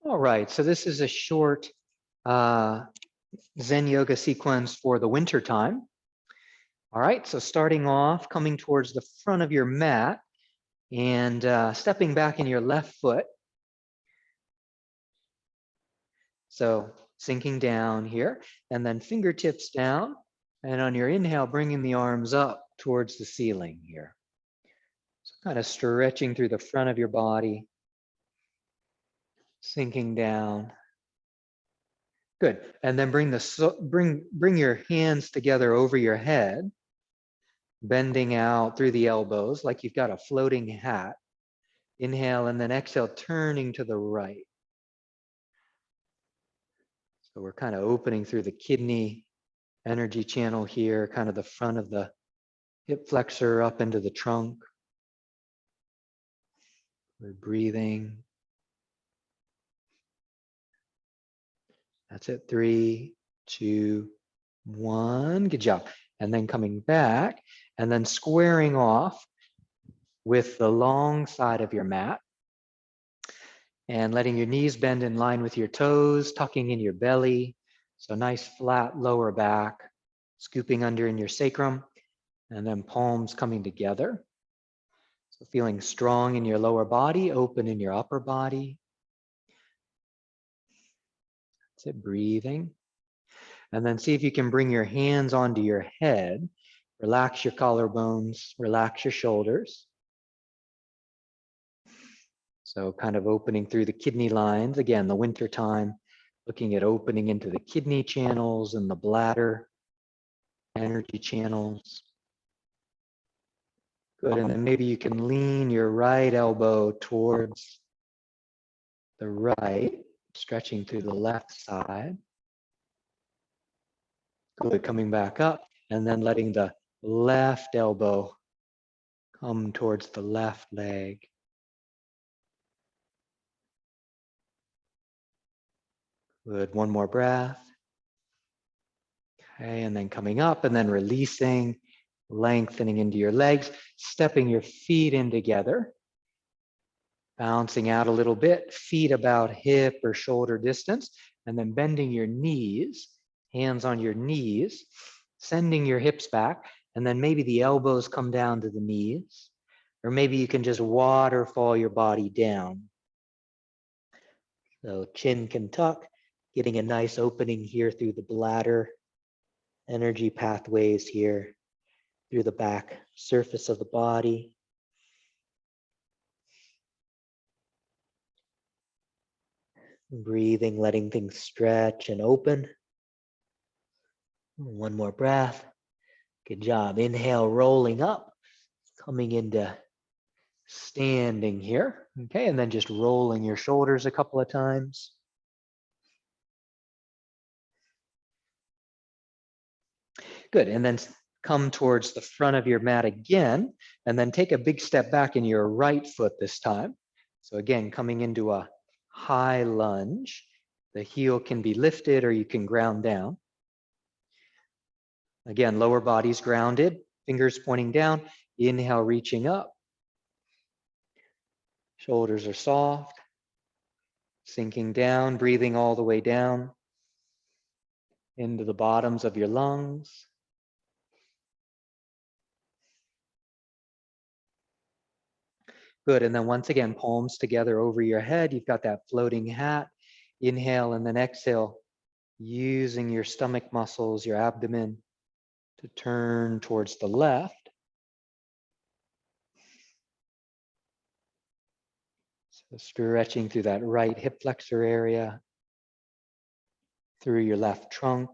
All right, so this is a short Zen yoga sequence for the winter time. All right, so starting off, coming towards the front of your mat and stepping back in your left foot. So sinking down here, and then fingertips down, and on your inhale, bringing the arms up towards the ceiling here. So kind of stretching through the front of your body, sinking down. Good, and then bring your hands together over your head, bending out through the elbows like you've got a floating hat. Inhale, and then exhale, turning to the right. So we're kind of opening through the kidney energy channel here, kind of the front of the hip flexor up into the trunk. We're breathing. That's it. 3, 2, 1. Good job. And then coming back and then squaring off with the long side of your mat and letting your knees bend in line with your toes, tucking in your belly. So nice flat lower back, scooping under in your sacrum, and then palms coming together. So feeling strong in your lower body, open in your upper body. That's it, breathing. And then see if you can bring your hands onto your head. Relax your collarbones, relax your shoulders. So kind of opening through the kidney lines. Again, the winter time, looking at opening into the kidney channels and the bladder energy channels. Good, and then maybe you can lean your right elbow towards the right, stretching through the left side. Good, coming back up, and then letting the left elbow come towards the left leg. Good, one more breath. Okay, and then coming up and then releasing, lengthening into your legs, stepping your feet in together, bouncing out a little bit, feet about hip or shoulder distance, and then bending your knees, hands on your knees, sending your hips back, and then maybe the elbows come down to the knees, or maybe you can just waterfall your body down. So chin can tuck, getting a nice opening here through the bladder, energy pathways here, through the back surface of the body. Breathing, letting things stretch and open. One more breath. Good job. Inhale, rolling up, coming into standing here. Okay, and then just rolling your shoulders a couple of times. Good, and then come towards the front of your mat again, and then take a big step back in your right foot this time. So again, coming into a high lunge. The heel can be lifted or you can ground down. Again, lower body's grounded, fingers pointing down. Inhale, reaching up. Shoulders are soft. Sinking down, breathing all the way down into the bottoms of your lungs. Good, and then once again, palms together over your head. You've got that floating hat. Inhale and then exhale, using your stomach muscles, your abdomen, to turn towards the left. So stretching through that right hip flexor area, through your left trunk.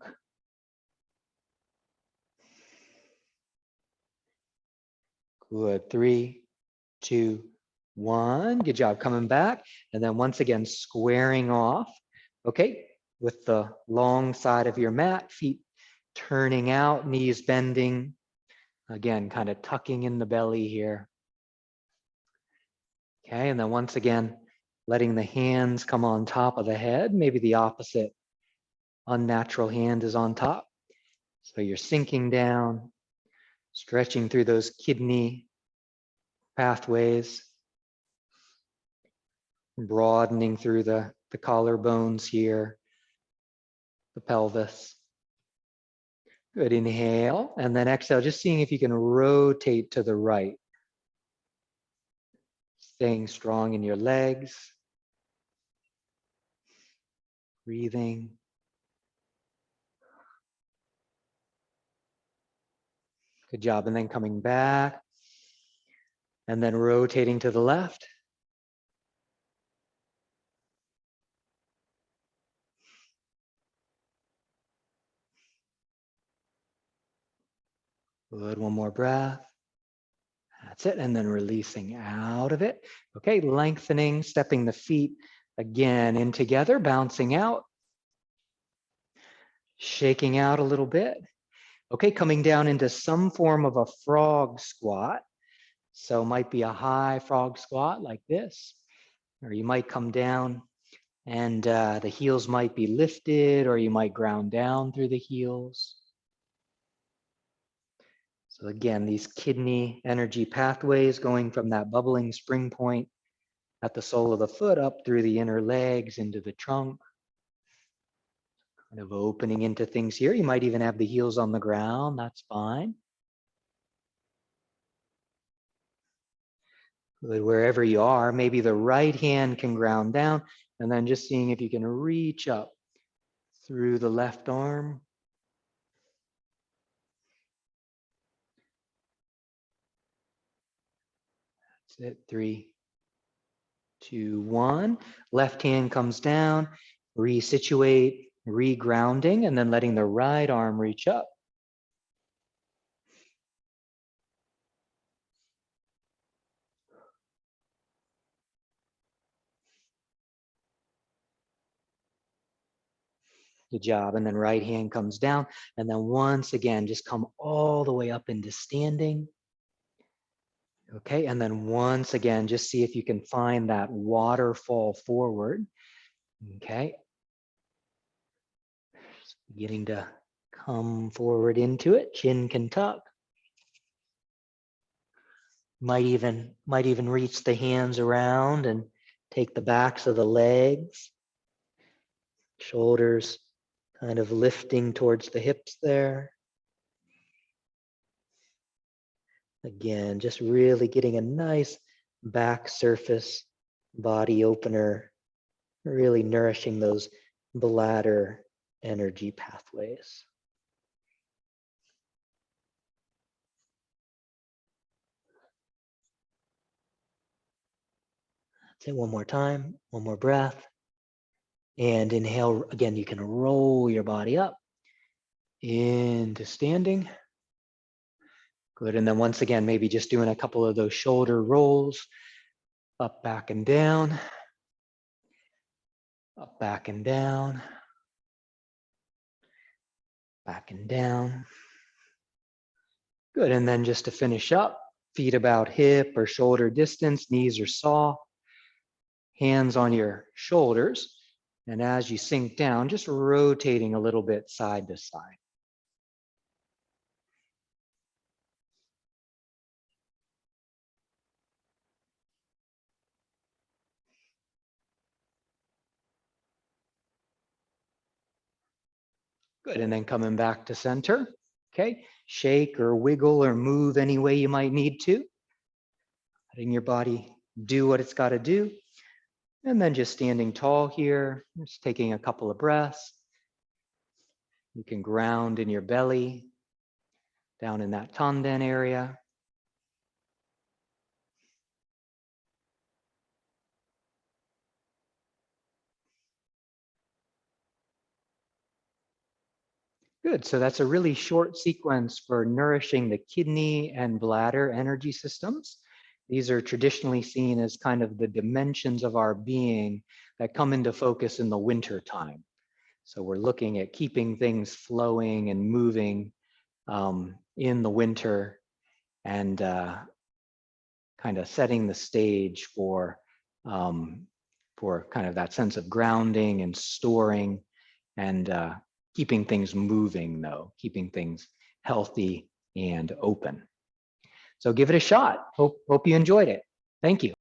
Good, 3, 2, 1. Good job, coming back. And then once again, squaring off. Okay, with the long side of your mat, feet turning out, knees bending. Again, kind of tucking in the belly here. Okay, and then once again, letting the hands come on top of the head. Maybe the opposite unnatural hand is on top. So you're sinking down, stretching through those kidney pathways, broadening through the the collarbones here, the pelvis. Good, inhale, and then exhale, just seeing if you can rotate to the right. Staying strong in your legs. Breathing. Good job, and then coming back, and then rotating to the left. Good, one more breath. That's it, and then releasing out of it. Okay, lengthening, stepping the feet again in together, bouncing out. Shaking out a little bit. Okay, coming down into some form of a frog squat. So might be a high frog squat like this, or you might come down and the heels might be lifted, or you might ground down through the heels. So again, these kidney energy pathways going from that bubbling spring point at the sole of the foot up through the inner legs into the trunk. Kind of opening into things here. You might even have the heels on the ground, that's fine. Good, wherever you are, maybe the right hand can ground down, and then just seeing if you can reach up through the left arm. That's it, 3, 2, 1. Left hand comes down, resituate, re-grounding, and then letting the right arm reach up. Good job. And then right hand comes down. And then once again, just come all the way up into standing. Okay. And then once again, just see if you can find that waterfall forward. Okay. Just beginning to come forward into it. Chin can tuck. Might even reach the hands around and take the backs of the legs. Shoulders kind of lifting towards the hips there. Again, just really getting a nice back surface, body opener, really nourishing those bladder energy pathways. That's it, one more time, one more breath. And inhale, again, you can roll your body up into standing. Good, and then once again, maybe just doing a couple of those shoulder rolls, up, back, and down. Up, back, and down. Back and down. Good, and then just to finish up, feet about hip or shoulder distance, knees are soft, hands on your shoulders. And as you sink down, just rotating a little bit side to side. Good, and then coming back to center. Okay, shake or wiggle or move any way you might need to. Letting your body do what it's got to do. And then just standing tall here, just taking a couple of breaths. You can ground in your belly, down in that tanden area. Good, so that's a really short sequence for nourishing the kidney and bladder energy systems. These are traditionally seen as kind of the dimensions of our being that come into focus in the winter time. So we're looking at keeping things flowing and moving in the winter, and kind of setting the stage for kind of that sense of grounding and storing and keeping things moving, though, keeping things healthy and open. So give it a shot. Hope you enjoyed it. Thank you.